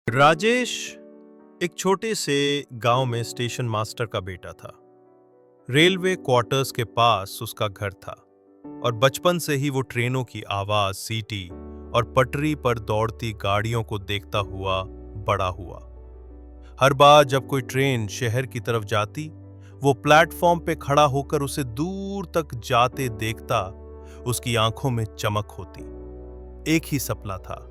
राजेश एक छोटे से गांव में स्टेशन मास्टर का बेटा था। रेलवे क्वार्टर्स के पास उसका घर था और बचपन से ही वो ट्रेनों की आवाज, सीटी और पटरी पर दौड़ती गाड़ियों को देखता हुआ बड़ा हुआ। हर बार जब कोई ट्रेन शहर की तरफ जाती, वो प्लेटफॉर्म पे खड़ा होकर उसे दूर तक जाते देखता। उसकी आंखों में चमक होती। एक ही सपना था,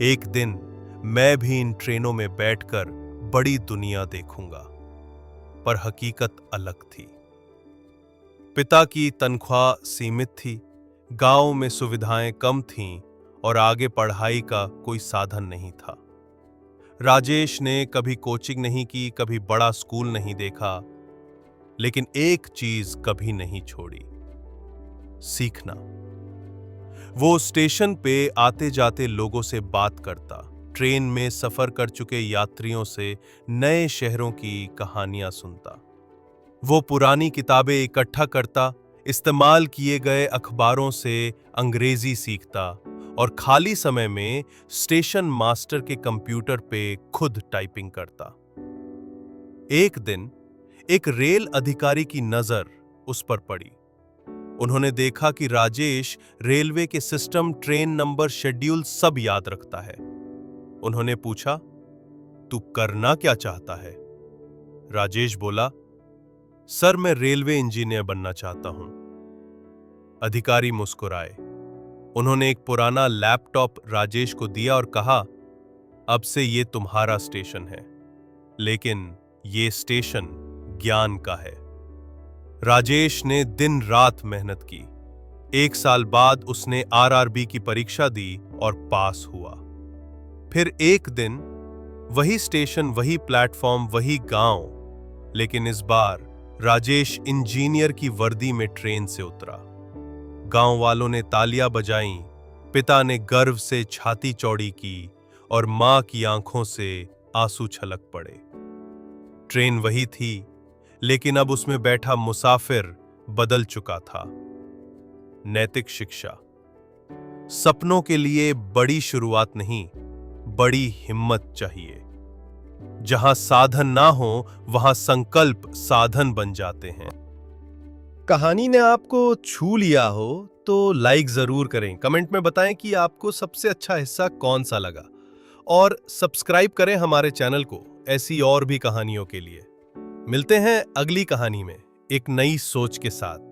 एक दिन मैं भी इन ट्रेनों में बैठकर बड़ी दुनिया देखूंगा। पर हकीकत अलग थी। पिता की तनख्वाह सीमित थी, गांव में सुविधाएं कम थीं और आगे पढ़ाई का कोई साधन नहीं था। राजेश ने कभी कोचिंग नहीं की, कभी बड़ा स्कूल नहीं देखा, लेकिन एक चीज कभी नहीं छोड़ी, सीखना। वो स्टेशन पे आते जाते लोगों से बात करता, ट्रेन में सफर कर चुके यात्रियों से नए शहरों की कहानियां सुनता। वो पुरानी किताबें इकट्ठा करता, इस्तेमाल किए गए अखबारों से अंग्रेजी सीखता और खाली समय में स्टेशन मास्टर के कंप्यूटर पे खुद टाइपिंग करता। एक दिन एक रेल अधिकारी की नजर उस पर पड़ी। उन्होंने देखा कि राजेश रेलवे के सिस्टम, ट्रेन नंबर, शेड्यूल सब याद रखता है। उन्होंने पूछा, तू करना क्या चाहता है? राजेश बोला, सर मैं रेलवे इंजीनियर बनना चाहता हूं। अधिकारी मुस्कुराए। उन्होंने एक पुराना लैपटॉप राजेश को दिया और कहा, अब से ये तुम्हारा स्टेशन है, लेकिन ये स्टेशन ज्ञान का है। राजेश ने दिन रात मेहनत की। 1 साल बाद उसने आरआरबी की परीक्षा दी और पास हुआ। फिर एक दिन वही स्टेशन, वही प्लेटफॉर्म, वही गांव, लेकिन इस बार राजेश इंजीनियर की वर्दी में ट्रेन से उतरा। गांव वालों ने तालियां बजाईं, पिता ने गर्व से छाती चौड़ी की और मां की आंखों से आंसू छलक पड़े। ट्रेन वही थी, लेकिन अब उसमें बैठा मुसाफिर बदल चुका था। नैतिक शिक्षा। सपनों के लिए बड़ी शुरुआत नहीं, बड़ी हिम्मत चाहिए। जहां साधन ना हो, वहां संकल्प साधन बन जाते हैं। कहानी ने आपको छू लिया हो तो लाइक जरूर करें। कमेंट में बताएं कि आपको सबसे अच्छा हिस्सा कौन सा लगा, और सब्सक्राइब करें हमारे चैनल को ऐसी और भी कहानियों के लिए। मिलते हैं अगली कहानी में एक नई सोच के साथ।